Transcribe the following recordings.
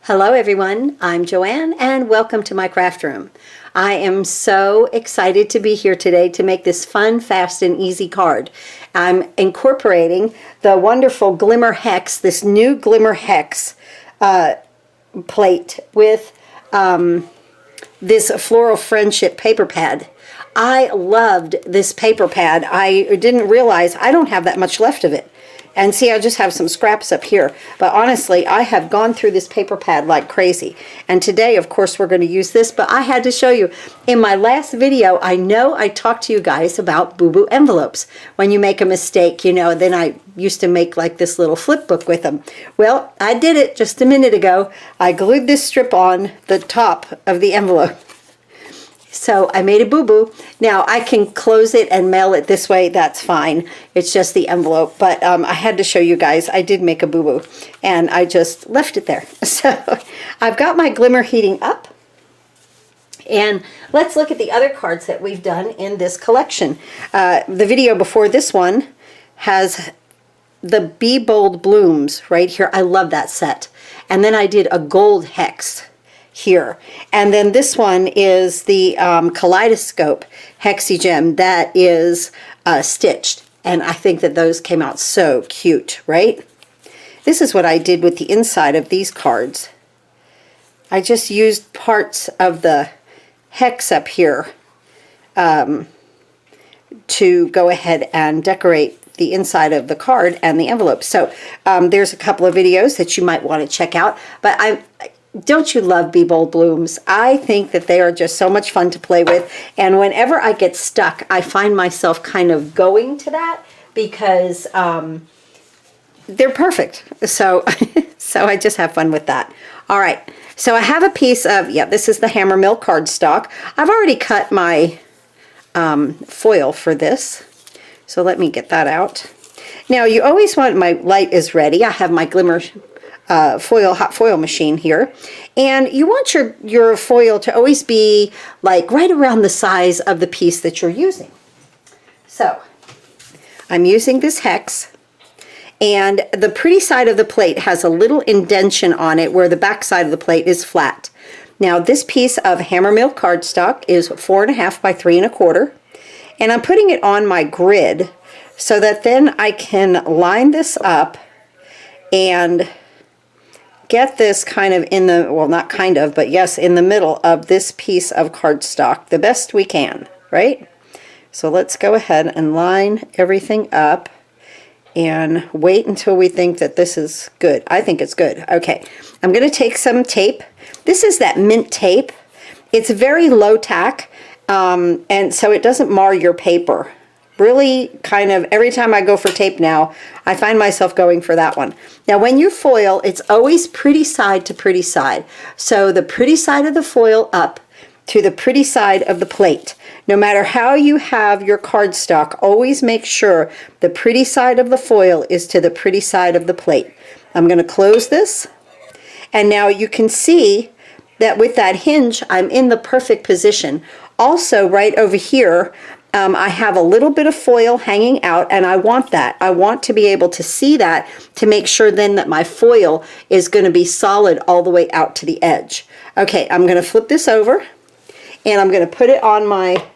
Hello everyone, I'm Joanne and welcome to my craft room. I am so excited to be here today to make this fun, fast, and easy card. I'm incorporating the wonderful Glimmer Hex, this new Glimmer Hex plate with this Floral Friendship paper pad. I loved this paper pad. I didn't realize I don't have that much left of it. And see, I just have some scraps up here. But honestly, I have gone through this paper pad like crazy. And today, of course, we're going to use this. But I had to show you. In my last video, I know I talked to you guys about boo-boo envelopes. When you make a mistake, you know, then I used to make like this little flip book with them. Well, I did it just a minute ago. I glued this strip on the top of the envelope. So I made a boo-boo. Now I can close it and mail it this way. That's fine. It's just the envelope. But I had to show you guys. I did make a boo-boo. And I just left it there. So I've got my Glimmer heating up. And let's look at the other cards that we've done in this collection. The video before this one has the Be Bold Blooms right here. I love that set. And then I did a gold hex here. And then this one is the Kaleidoscope HEXI-GEM that is stitched. And I think that those came out so cute, right? This is what I did with the inside of these cards. I just used parts of the hex up here to go ahead and decorate the inside of the card and the envelope. So there's a couple of videos that you might want to check out. But don't you love Be Bold Blooms? I think that they are just so much fun to play with. And whenever I get stuck, I find myself kind of going to that because they're perfect. So, so I just have fun with that. All right. So I have a piece of, yeah, this is the Hammermill cardstock. I've already cut my foil for this. So let me get that out. Now you always want, my light is ready. I have my Glimmer hot foil machine here, and you want your foil to always be like right around the size of the piece that you're using. So I'm using this hex, and the pretty side of the plate has a little indentation on it where the back side of the plate is flat. Now this piece of Hammermill cardstock is 4.5 by 3.25, and I'm putting it on my grid so that then I can line this up and get this kind of in the, well, not kind of, but yes, in the middle of this piece of cardstock the best we can, right? So let's go ahead and line everything up and wait until we think that this is good. I think it's good. Okay, I'm going to take some tape. This is that mint tape. It's very low tack, and so it doesn't mar your paper. Really kind of, every time I go for tape now, I find myself going for that one. Now when you foil, it's always pretty side to pretty side. So the pretty side of the foil up to the pretty side of the plate. No matter how you have your cardstock, always make sure the pretty side of the foil is to the pretty side of the plate. I'm going to close this. And now you can see that with that hinge, I'm in the perfect position. Also right over here, I have a little bit of foil hanging out, and I want that. I want to be able to see that to make sure then that my foil is going to be solid all the way out to the edge. Okay, I'm going to flip this over, and I'm going to put it on my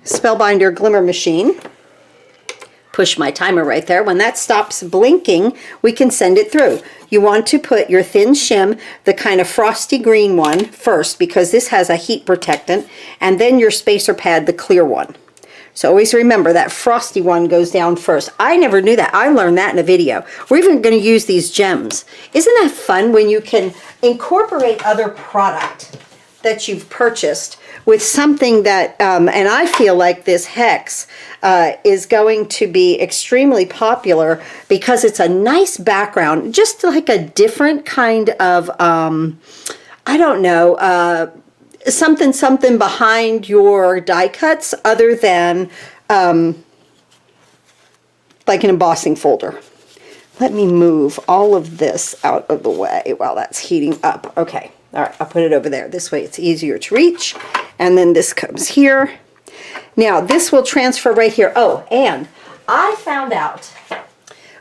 Spellbinder Glimmer machine. Push my timer right there. When that stops blinking, we can send it through. You want to put your thin shim, the kind of frosty green one, first, because this has a heat protectant, and then your spacer pad, the clear one. So always remember that frosty one goes down first. I never knew that. I learned that in a video. We're even going to use these gems. Isn't that fun when you can incorporate other product that you've purchased with something that, and I feel like this hex is going to be extremely popular because it's a nice background, just like a different kind of, I don't know, something behind your die cuts other than like an embossing folder. Let me move all of this out of the way while that's heating up. Okay. All right, I'll put it over there. This way it's easier to reach. And then this comes here. Now this will transfer right here. Oh, and I found out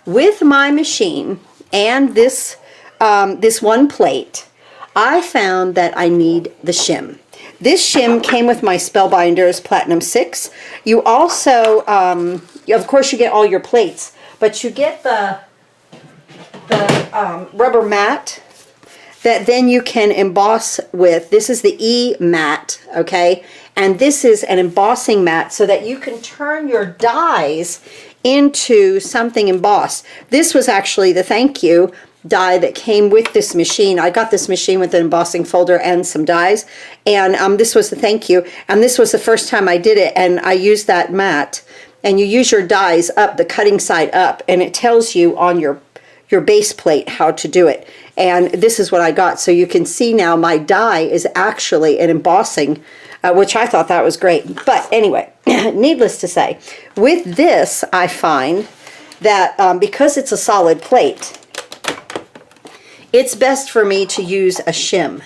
with my machine and this this one plate, I found that I need the shim. This shim came with my Spellbinders Platinum 6. You also, of course, you get all your plates, but you get the rubber mat that then you can emboss with. This is the E mat, okay? And this is an embossing mat so that you can turn your dies into something embossed. This was actually the thank you die that came with this machine. I got this machine with an embossing folder and some dies, and this was the thank you, and this was the first time I did it, and I used that mat, and you use your dies up, the cutting side up, and it tells you on your base plate how to do it. And this is what I got, so you can see now my die is actually an embossing, which I thought that was great. But anyway, needless to say, with this I find that because it's a solid plate, it's best for me to use a shim.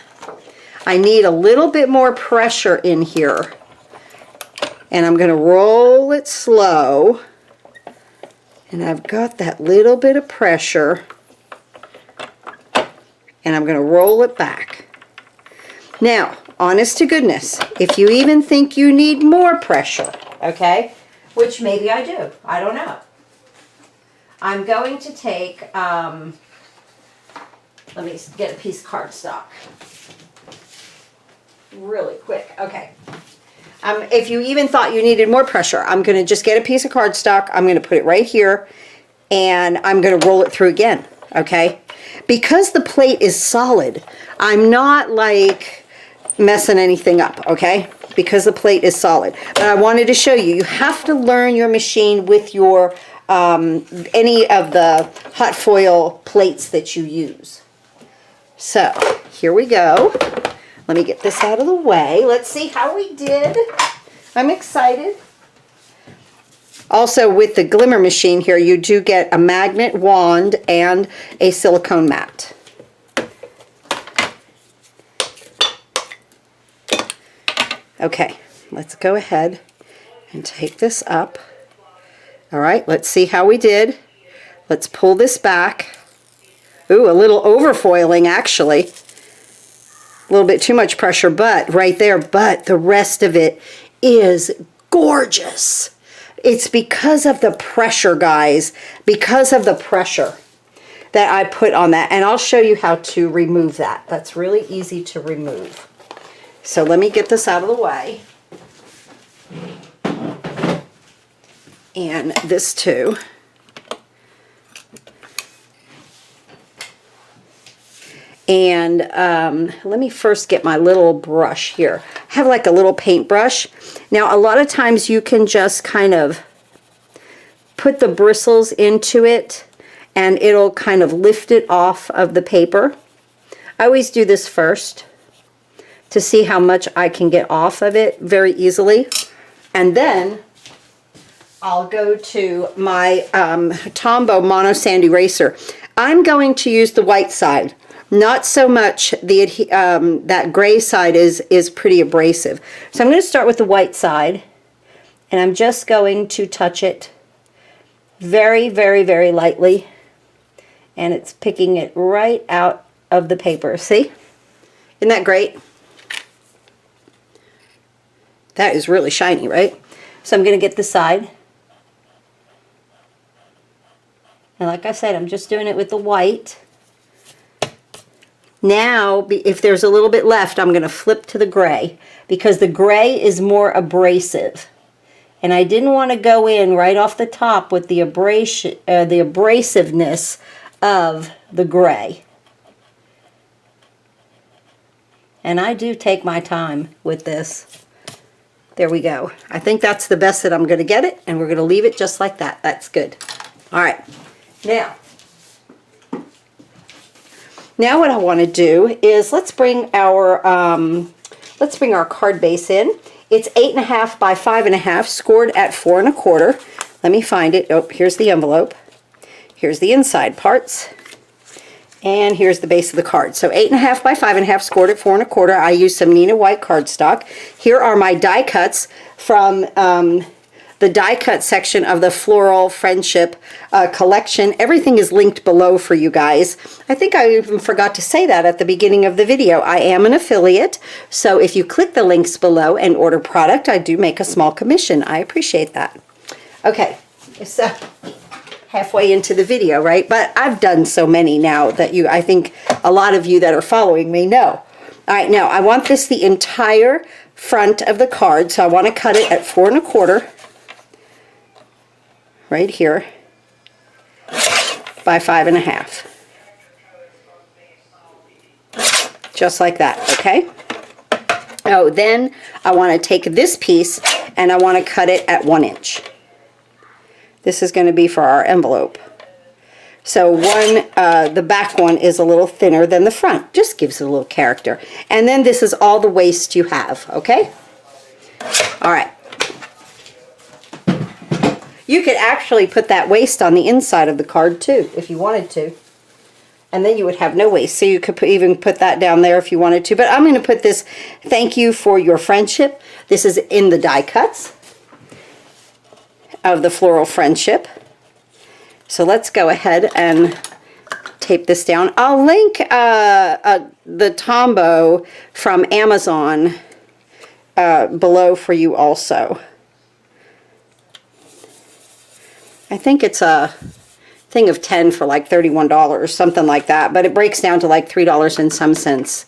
I need a little bit more pressure in here. And I'm going to roll it slow. And I've got that little bit of pressure. And I'm going to roll it back. Now, honest to goodness, if you even think you need more pressure, okay, which maybe I do, I don't know. I'm going to take... let me get a piece of cardstock really quick. Okay. If you even thought you needed more pressure, I'm going to just get a piece of cardstock. I'm going to put it right here, and I'm going to roll it through again. Okay. Because the plate is solid, I'm not like messing anything up. Okay. Because the plate is solid. But I wanted to show you, you have to learn your machine with your any of the hot foil plates that you use. So, here we go. Let me get this out of the way. Let's see how we did. I'm excited. Also, with the Glimmer machine here, you do get a magnet wand and a silicone mat. Okay, let's go ahead and take this up. All right, let's see how we did. Let's pull this back. Ooh, a little overfoiling actually. A little bit too much pressure, but right there, but the rest of it is gorgeous. It's because of the pressure, guys, because of the pressure that I put on that. And I'll show you how to remove that. That's really easy to remove. So let me get this out of the way. And this too. And let me first get my little brush here. I have like a little paintbrush. Now, a lot of times you can just kind of put the bristles into it and it'll kind of lift it off of the paper. I always do this first to see how much I can get off of it very easily. And then I'll go to my Tombow Mono Sand Eraser. I'm going to use the white side. Not so much the that gray side is pretty abrasive. So I'm going to start with the white side, and I'm just going to touch it very, very, very lightly, and it's picking it right out of the paper. See? Isn't that great? That is really shiny, right? So I'm going to get the side. And like I said, I'm just doing it with the white. Now, if there's a little bit left, I'm going to flip to the gray because the gray is more abrasive. And I didn't want to go in right off the top with the abrasiveness of the gray. And I do take my time with this. There we go. I think that's the best that I'm going to get it, and we're going to leave it just like that. That's good. All right. Now what I want to do is let's bring our card base in. It's 8.5 by 5.5, scored at 4 1/4. Let me find it. Oh, here's the envelope. Here's the inside parts. And here's the base of the card. So 8.5 by 5.5, scored at 4 1/4. I used some Neenah white cardstock. Here are my die cuts from the the die cut section of the Floral Friendship collection. Everything is linked below for you guys. I think I even forgot to say that at the beginning of the video. I am an affiliate, so if you click the links below and order product, I do make a small commission. I appreciate that. Okay, so halfway into the video, right? But I've done so many now that I think a lot of you that are following me know. All right, now I want this the entire front of the card, so I want to cut it at 4 1/4 right here by 5 1/2, just like that. Okay. Oh, then I want to take this piece and I want to cut it at 1 inch. This is going to be for our envelope. So the back one is a little thinner than the front. Just gives it a little character. And then this is all the waste you have, okay? All right. You could actually put that waste on the inside of the card too, if you wanted to. And then you would have no waste. So you could even put that down there if you wanted to. But I'm going to put this, thank you for your friendship. This is in the die cuts of the Floral Friendship. So let's go ahead and tape this down. I'll link the Tombow from Amazon below for you also. I think it's a thing of 10 for like $31, something like that, but it breaks down to like $3 and some cents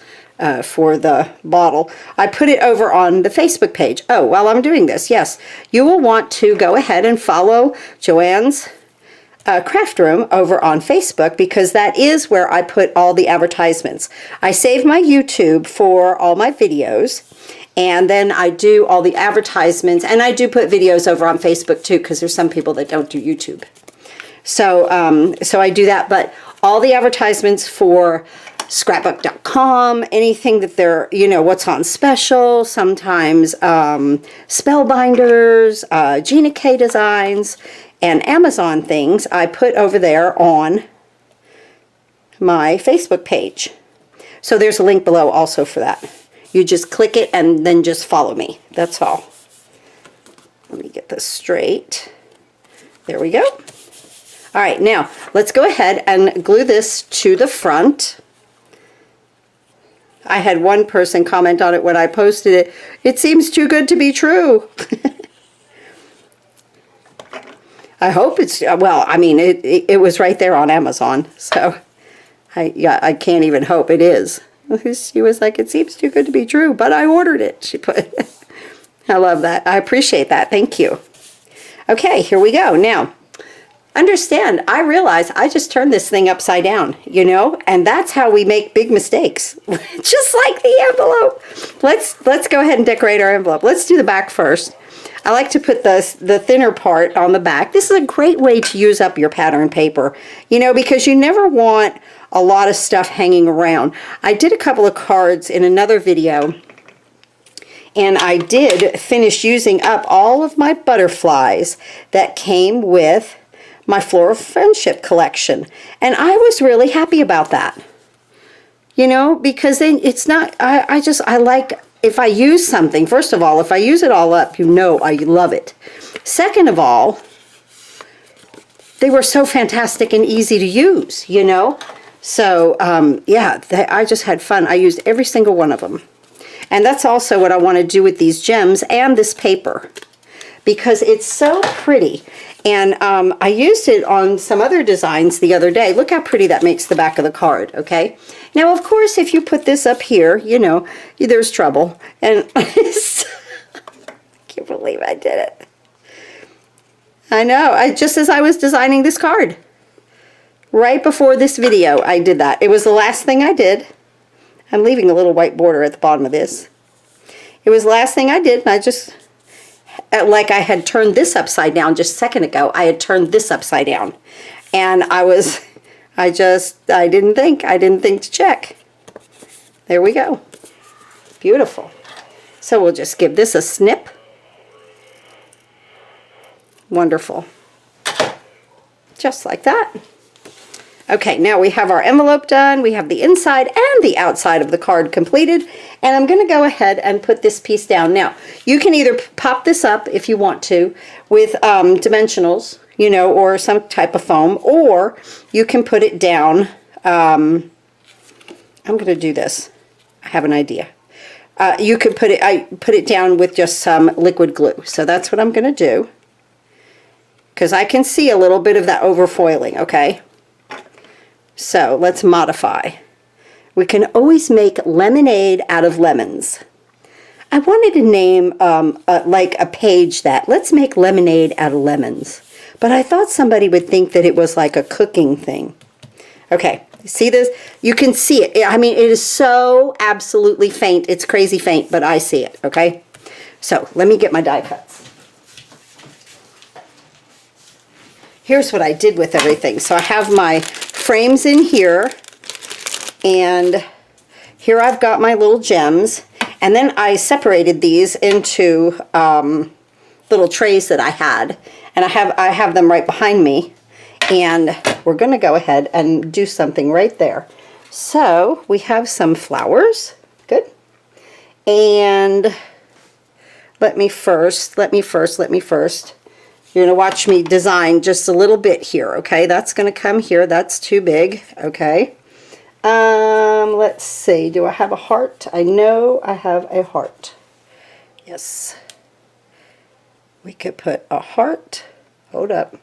for the bottle. I put it over on the Facebook page. Oh, while I'm doing this, yes, you will want to go ahead and follow Joanne's craft room over on Facebook, because that is where I put all the advertisements. I save my YouTube for all my videos, and then I do all the advertisements, and I do put videos over on Facebook too, because there's some people that don't do YouTube. So so I do that, but all the advertisements for scrapbook.com, anything that they're, you know, what's on special, sometimes Spellbinders, Gina K Designs, and Amazon things, I put over there on my Facebook page. So there's a link below also for that. You just click it and then just follow me. That's all. Let me get this straight. There we go. All right, now let's go ahead and glue this to the front. I had one person comment on it when I posted it. It seems too good to be true. I hope it's, well, I mean, it was right there on Amazon, so I can't even hope it is. She was like, it seems too good to be true, but I ordered it, she put. I love that. I appreciate that. Thank you. Okay, here we go. Now, understand, I realize I just turned this thing upside down, you know, and that's how we make big mistakes, just like the envelope. Let's go ahead and decorate our envelope. Let's do the back first. I like to put the thinner part on the back. This is a great way to use up your pattern paper, you know, because you never want a lot of stuff hanging around. I did a couple of cards in another video, and I did finish using up all of my butterflies that came with my Floral Friendship collection. And I was really happy about that, you know, because then it's not, I like, if I use something, first of all, if I use it all up, you know I love it. Second of all, they were so fantastic and easy to use, you know. So, yeah, I just had fun. I used every single one of them. And that's also what I want to do with these gems and this paper, because it's so pretty. And I used it on some other designs the other day. Look how pretty that makes the back of the card, okay? Now, of course, if you put this up here, you know, there's trouble. And I can't believe I did it. I know, just as I was designing this card. Right before this video, I did that. It was the last thing I did. I'm leaving a little white border at the bottom of this. It was the last thing I did, and I just, like I had turned this upside down just a second ago, I had turned this upside down. And I didn't think to check. There we go. Beautiful. So we'll just give this a snip. Wonderful. Just like that. Okay, now we have our envelope done. We have the inside and the outside of the card completed. And I'm going to go ahead and put this piece down. Now, you can either pop this up if you want to with dimensionals, you know, or some type of foam, or you can put it down. I'm going to do this. I have an idea. You could put it down with just some liquid glue. So that's what I'm going to do, because I can see a little bit of that overfoiling, okay? So let's modify. We can always make lemonade out of lemons. I wanted to name like a page that, let's make lemonade out of lemons. But I thought somebody would think that it was like a cooking thing. Okay, see this? You can see it. I mean, it is so absolutely faint. It's crazy faint, but I see it, okay? So let me get my die cuts. Here's what I did with everything. So I have my frames in here, and here I've got my little gems, and then I separated these into little trays that I had, and I have them right behind me, and we're going to go ahead and do something right there. So we have some flowers, good, and let me first. You're going to watch me design just a little bit here, okay? That's going to come here. That's too big, okay? Let's see. Do I have a heart? I know I have a heart. Yes. We could put a heart. Hold up.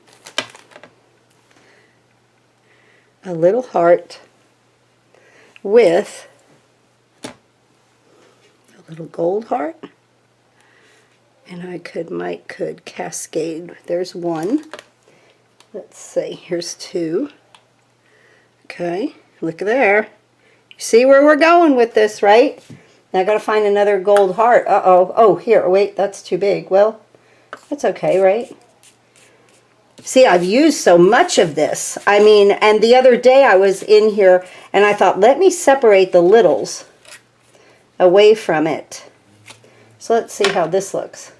A little heart with a little gold heart. And I could cascade. There's one. Let's see. Here's two. Okay. Look there. You see where we're going with this, right? Now I got to find another gold heart. Uh-oh. Oh, here. Wait, that's too big. Well, that's okay, right? See, I've used so much of this. I mean, and the other day I was in here and I thought, let me separate the littles away from it. So let's see how this looks.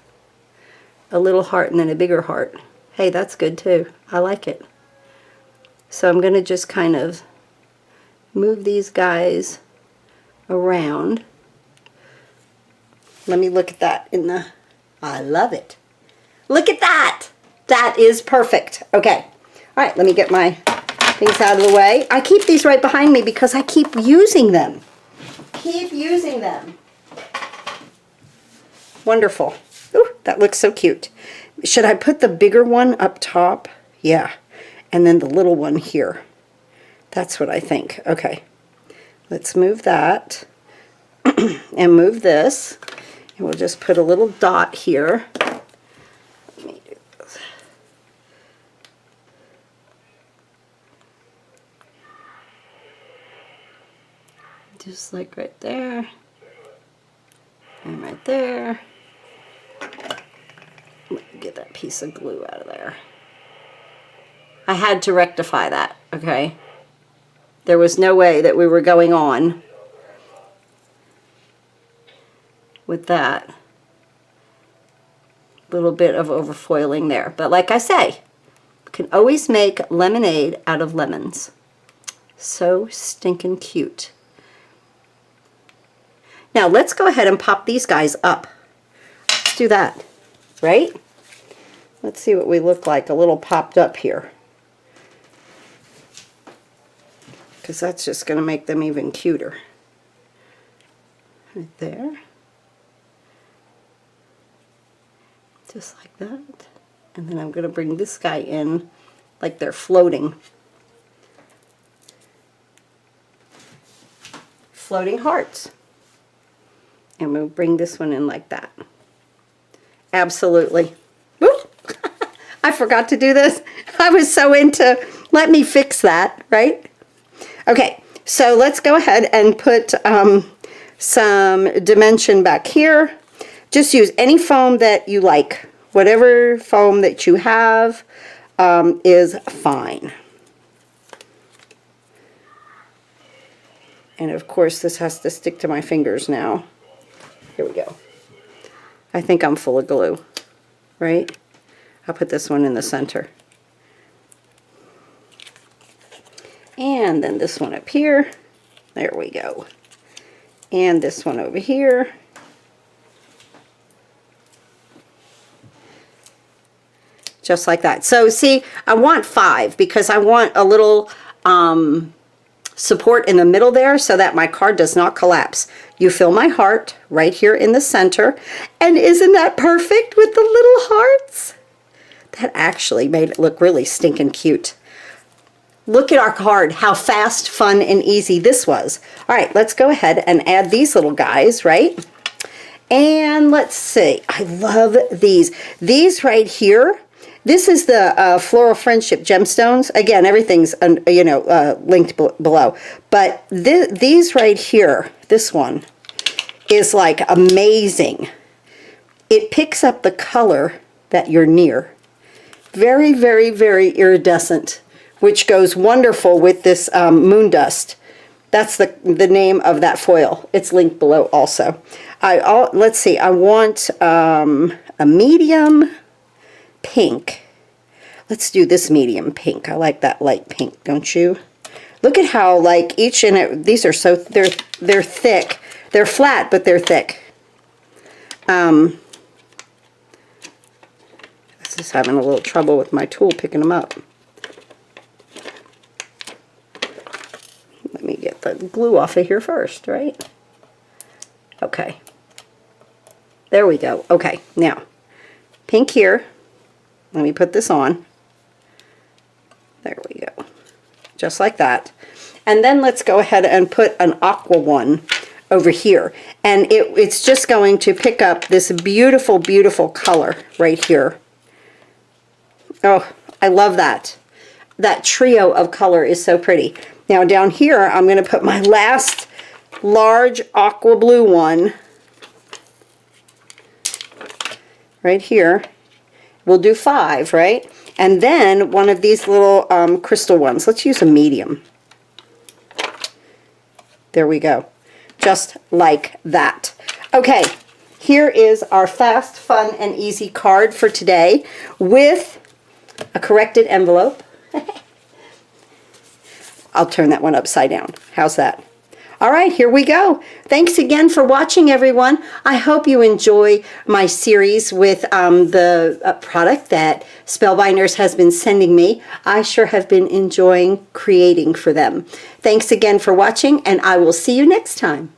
A little heart and then a bigger heart. Hey, that's good too. I like it. So I'm going to just kind of move these guys around. Let me look at that in the... I love it. Look at that! That is perfect. Okay. All right, let me get my things out of the way. I keep these right behind me because I keep using them. Keep using them. Wonderful. Ooh, that looks so cute. Should I put the bigger one up top? Yeah. And then the little one here. That's what I think. Okay. Let's move that. And move this. And we'll just put a little dot here. Let me do this. Just like right there. And right there. Let me get that piece of glue out of there. I had to rectify that, okay? There was no way that we were going on with that little bit of overfoiling there. But like I say, you can always make lemonade out of lemons. So stinking cute. Now let's go ahead and pop these guys up. Let's do that, right? Let's see what we look like a little popped up here. Because that's just going to make them even cuter. Right there. Just like that. And then I'm going to bring this guy in like they're floating. Floating hearts. And we'll bring this one in like that. Absolutely. Whoop. I forgot to do this. I was so into, let me fix that, right? Okay, so let's go ahead and put some dimension back here. Just use any foam that you like. Whatever foam that you have is fine. And of course this has to stick to my fingers now. Here we go. I think I'm full of glue, right? I'll put this one in the center. And then this one up here. There we go. And this one over here. Just like that. So see, I want 5 because I want a little support in the middle there so that my card does not collapse. You feel my heart right here in the center. And isn't that perfect with the little hearts? That actually made it look really stinking cute. Look at our card, how fast, fun, and easy this was. All right, let's go ahead and add these little guys, right? And let's see, I love these. These right here, this is the Floral Friendship Gemstones. Again, everything's linked below. But these right here, this one, is like amazing. It picks up the color that you're near. Very, very, very iridescent, which goes wonderful with this Moondust. That's the name of that foil. It's linked below also. Let's see, I want a medium pink. Let's do this medium pink. I like that light pink, don't you? Look at how like each and these are so they're thick. They're flat, but they're thick. Just having a little trouble with my tool picking them up. Let me get the glue off of here first, right? Okay. There we go. Okay, now, pink here. Let me put this on. There we go. Just like that. And then let's go ahead and put an aqua one over here. And it's just going to pick up this beautiful, beautiful color right here. Oh, I love that. That trio of color is so pretty. Now down here, I'm going to put my last large aqua blue one right here. We'll do 5, right? And then one of these little crystal ones. Let's use a medium. There we go. Just like that. Okay, here is our fast, fun, and easy card for today with a corrected envelope. I'll turn that one upside down. How's that? All right, here we go. Thanks again for watching, everyone. I hope you enjoy my series with the product that Spellbinders has been sending me. I sure have been enjoying creating for them. Thanks again for watching, and I will see you next time.